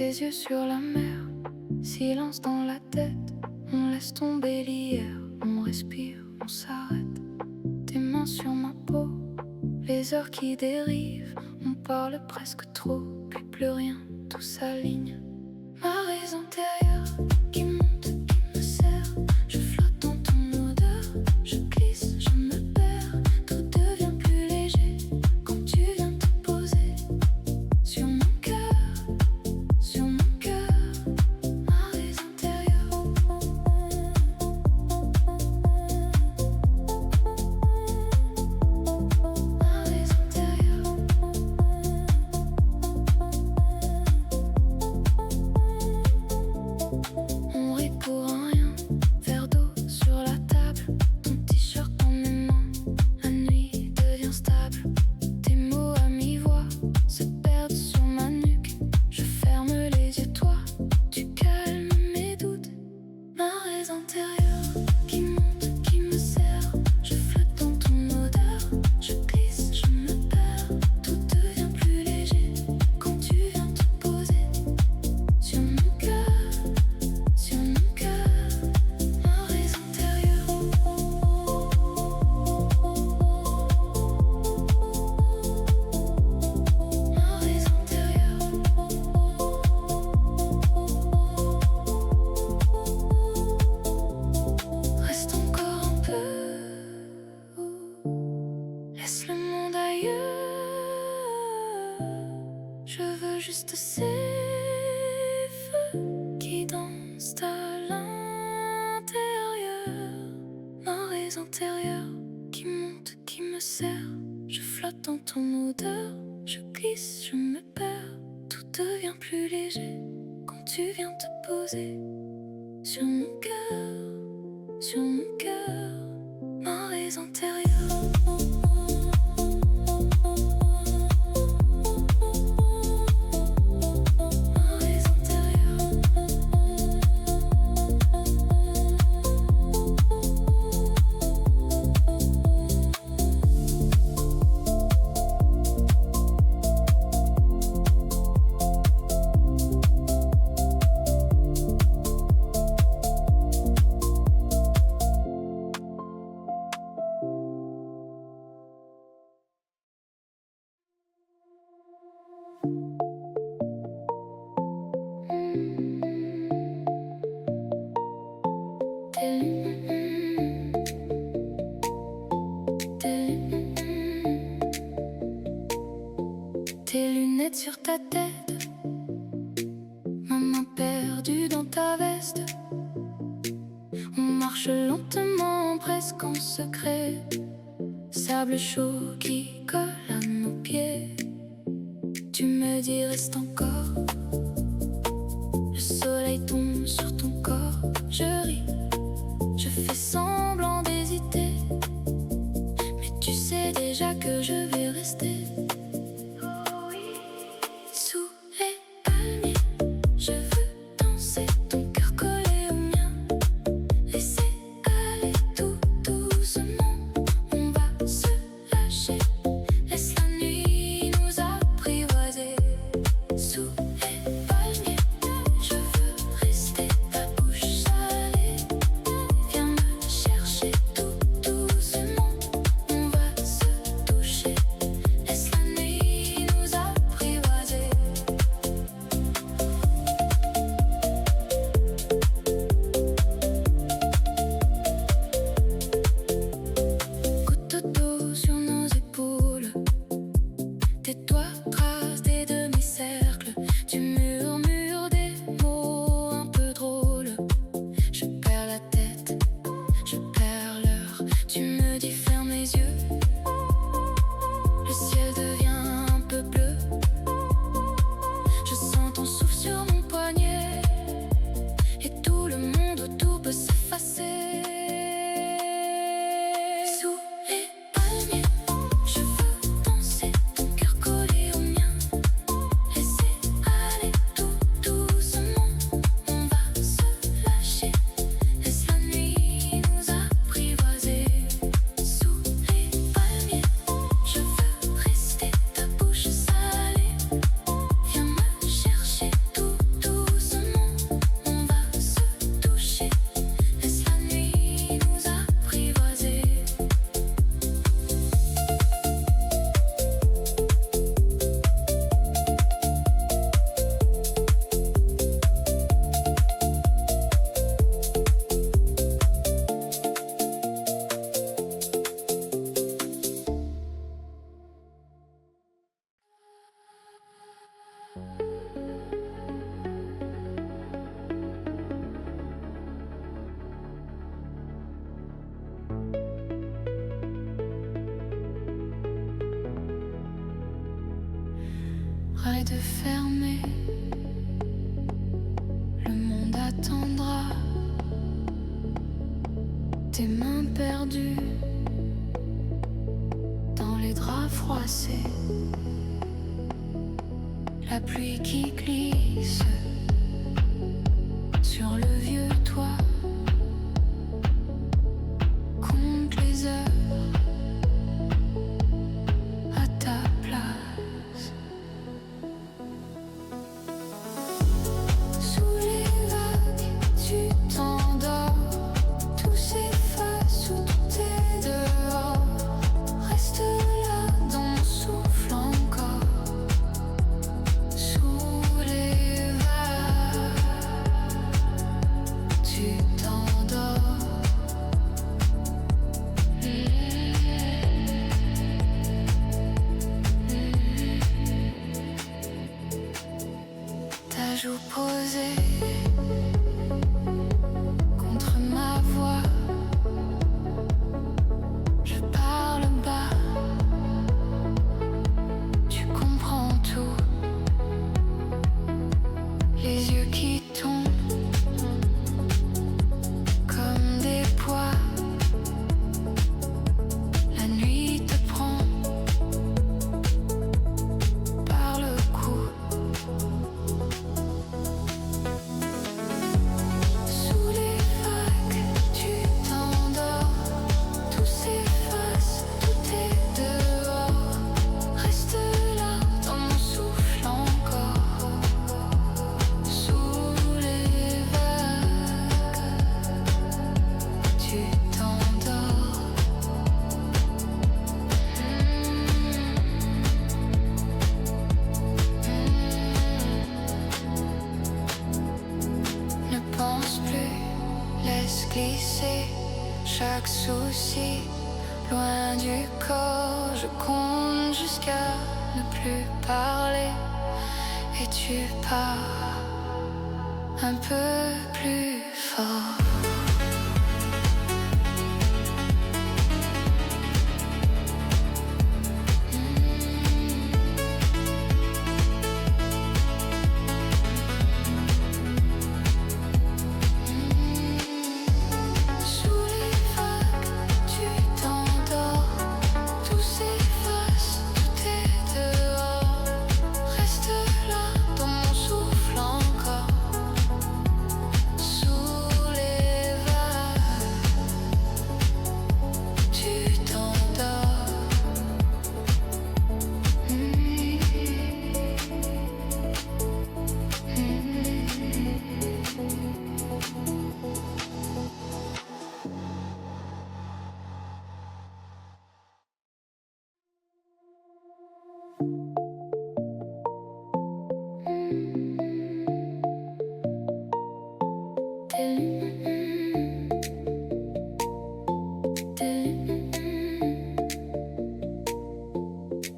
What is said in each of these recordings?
Tes yeux sur la mer, silence dans la tête. On laisse tomber l'hier, on respire, on s'arrête. Tes mains sur ma peau, les heures qui dérivent. On parle presque trop, puis plus rien, tout s'aligne. Ma raison intérieure qui monte, qui me serre. Je flotte dans ton odeur, je glisse, je me perds. Tout devient plus léger quand tu viens te poser sur mon cœur. Sur mon cœur, ma raison intérieure. Ma raison intérieure. On rit pour rien, verre d'eau sur la table. Ton t-shirt dans mes mains, la nuit devient stable. Tes mots à mi-voix se perdent sur ma nuque. Je ferme les yeux, toi, tu calmes mes doutes. Ma raison intérieure qui monte, qui me serre. Je flotte dans ton odeur, je glisse, je me perds. Tout devient plus léger quand tu viens te poser sur mon cœur, sur mon cœur. Ma raison intérieure. Ma raison intérieure. Reste encore un peu, laisse le monde ailleurs. Je veux juste ces feux qui dansent à l'intérieur. Ma raison intérieure qui monte, qui me serre. Je flotte dans ton odeur, je glisse, je me perds. Tout devient plus léger quand tu viens te poser sur mon cœur, sur mon cœur. Ma raison intérieure. Ma raison intérieure. Tes lunettes sur ta tête, ma main perdue dans ta veste. On marche lentement, presque en secret. Sable chaud qui colle à nos pieds. Tu me dis reste encore. Le soleil tombe sur ton corps. Je ris, je fais semblant d'hésiter. Mais tu sais déjà que je vais rester. Sous les palmiers, je veux danser, ton cœur collé au mien. Laisser aller tout doucement, on va se lâcher. Laisse la nuit nous apprivoiser. Sous les palmiers, je veux rester, ta bouche salée. Viens me chercher tout doucement, on va se toucher. Laisse la nuit nous apprivoiser. Goutte d'eau sur nos épaules. Tes doigts tracent des demi-cercles. Tu murmures des mots un peu drôles. Je perds la tête, je perds l'heure. Tu me dis ferme les yeux. Le ciel devient un peu bleu. Je sens ton souffle sur mon poignet. Et tout le monde autour peut s'effacer. Sous les palmiers, je veux danser, ton cœur collé au mien. Laisser aller tout doucement, on va se lâcher. Laisse la nuit nous apprivoiser. Sous les palmiers, je veux rester, ta bouche salée. Viens me chercher tout se fermer. Le monde attendra. Tes mains perdues dans les draps froissés. La pluie qui glisse sur le vieux toit. Compte les heures à ta place. Sous les vagues, tu t'endors. Tout s'efface ou tout est dehors. Reste là dans mon souffle encore. Sous les vagues, tu t'endors. Ta joue posée contre ma voix. Je parle bas. Tu comprends tout. Les yeux qui tombent comme des poids. La nuit te prend par le cou. Sous les vagues, tu t'endors. Tout s'efface, tout est dehors. Reste là dans mon souffle encore. Sous les vagues, tu t'endors. Ne pense plus, laisse glisser chaque souci loin du corps. Je compte jusqu'à ne plus parler et tu pars un peu plus fort. Sous les vagues, tu t'endors. Tout s'efface, tout est dehors. Reste là dans mon souffle encore. Sous les vagues, tu t'endors.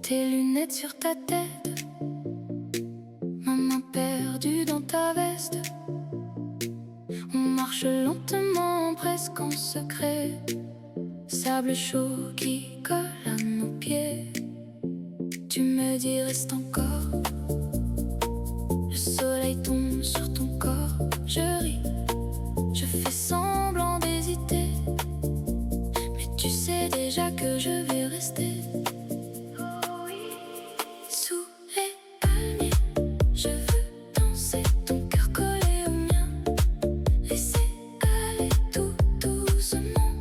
Tes lunettes sur ta tête, ma main perdue dans ta veste. On marche lentement, presque en secret. Sable chaud qui colle à nos pieds. Tu me dis reste encore. Le soleil tombe sur ton corps. Je ris, je fais semblant d'hésiter. Mais tu sais déjà que je vais rester. Sous les palmiers, je veux danser, ton cœur collé au mien. Laisser aller tout doucement,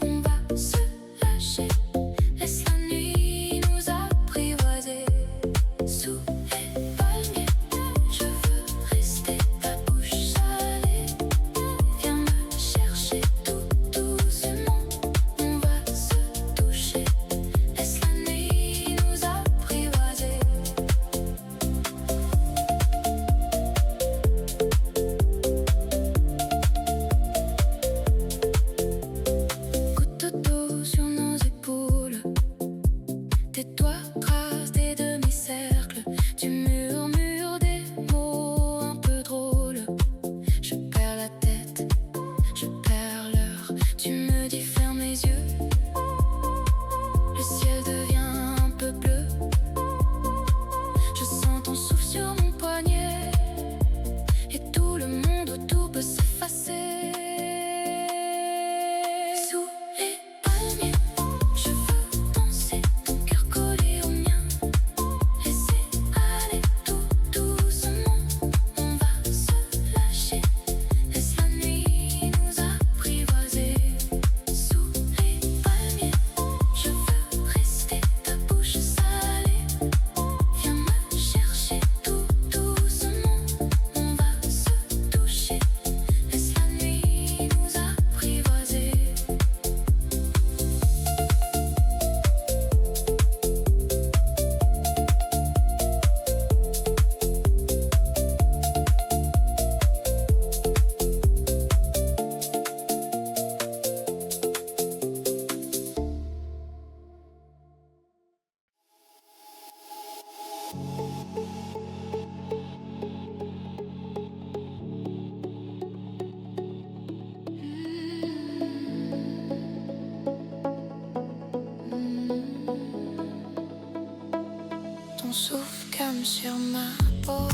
on va se lâcher. Laisse la nuit nous apprivoiser. Sous les palmiers, je veux rester, ta bouche salée. Viens me chercher tout doucement, on va se toucher. sur ma peau.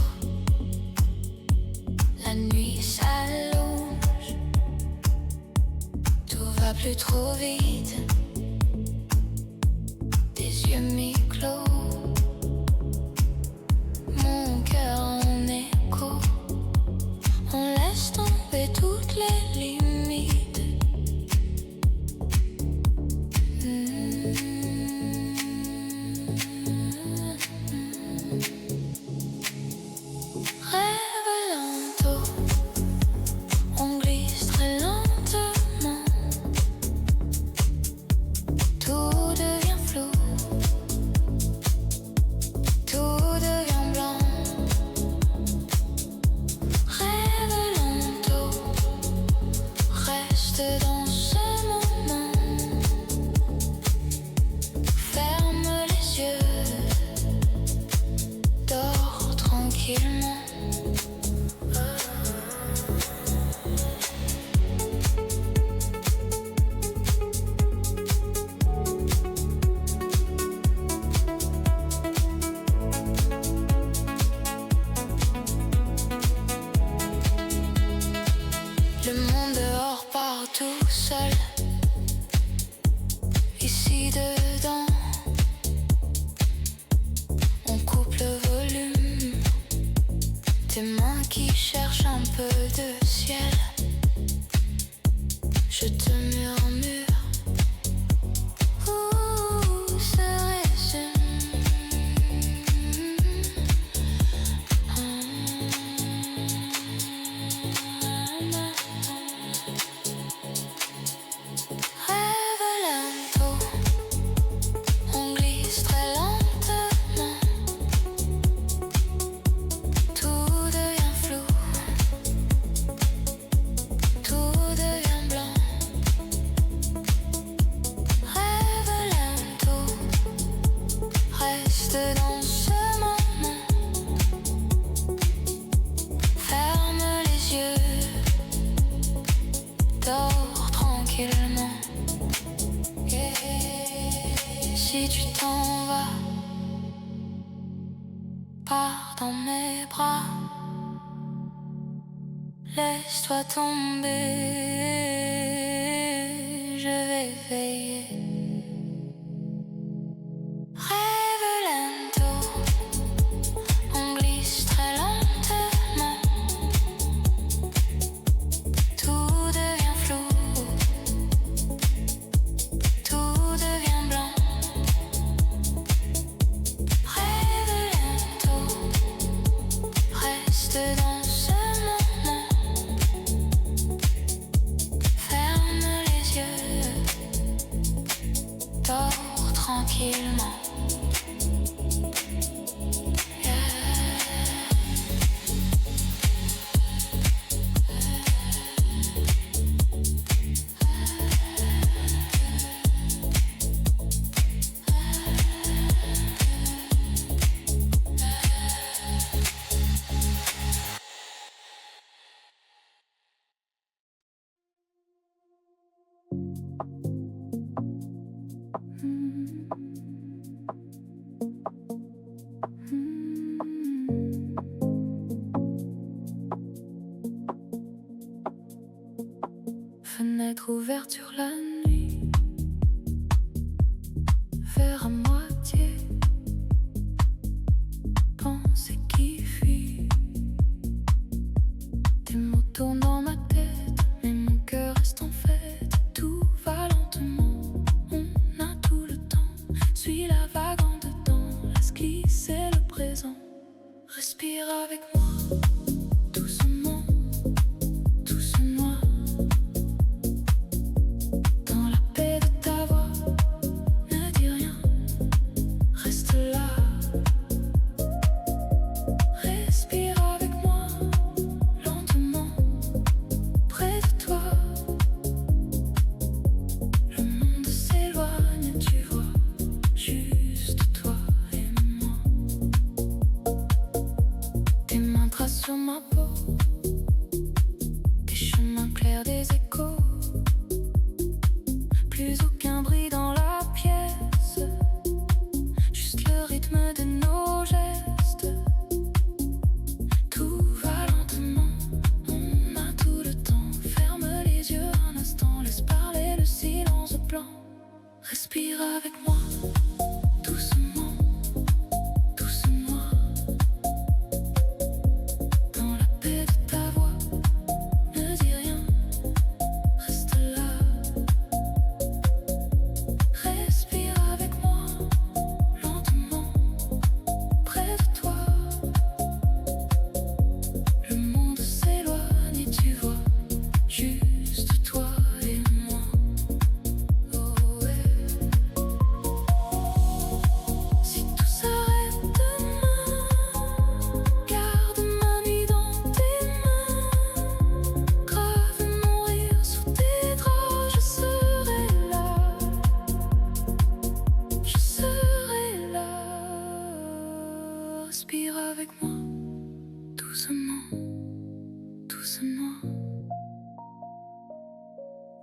La nuit s'allonge, tout va plus trop vite. Des yeux mi-clos, mon cœur en écho. On laisse tomber toutes les limites. Rêve lento, on glisse très lentement. Tout devient flou, tout devient blanc. Rêve lento, reste dans ce moment. Ferme les yeux, dors tranquillement. Le monde dehors part tout seul. Ici dedans, on coupe le volume. Tes mains qui cherchent un peu de ciel. Je te murmure, où serait-ce? Rêve lento, on glisse très lentement. Tout devient flou, tout devient blanc. Rêve lento, reste dans ce moment. Ferme les yeux, dors tranquillement. Si tu t'en vas, pars dans mes bras. Laisse-toi tomber, je vais veiller. Rêve lento, on glisse très lentement. Tout devient flou, tout devient blanc. Rêve lento, reste dans ce moment. Ferme les yeux, dors tranquillement. Fenêtre ouverte sur la nuit, verre à moitié, pensée qui fuit. Tes mots tournent dans ma tête, mais mon cœur reste en fête. Tout va lentement, on a tout le temps. Suis la vague en dedans, laisse glisser le présent. Respire avec moi, doucement, tout se noie. Dans la paix de ta voix, ne dis rien, reste là. Respire avec moi, lentement, près de toi. Le monde s'éloigne, tu vois, juste toi et moi. Tes mains tracent sur ma peau, des chemins clairs, des échos. Plus aucun bruit dans la pièce, juste le rythme de nos gestes.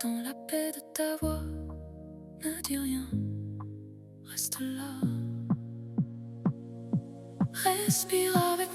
Dans la paix de ta voix, ne dis rien, reste là. Respire avec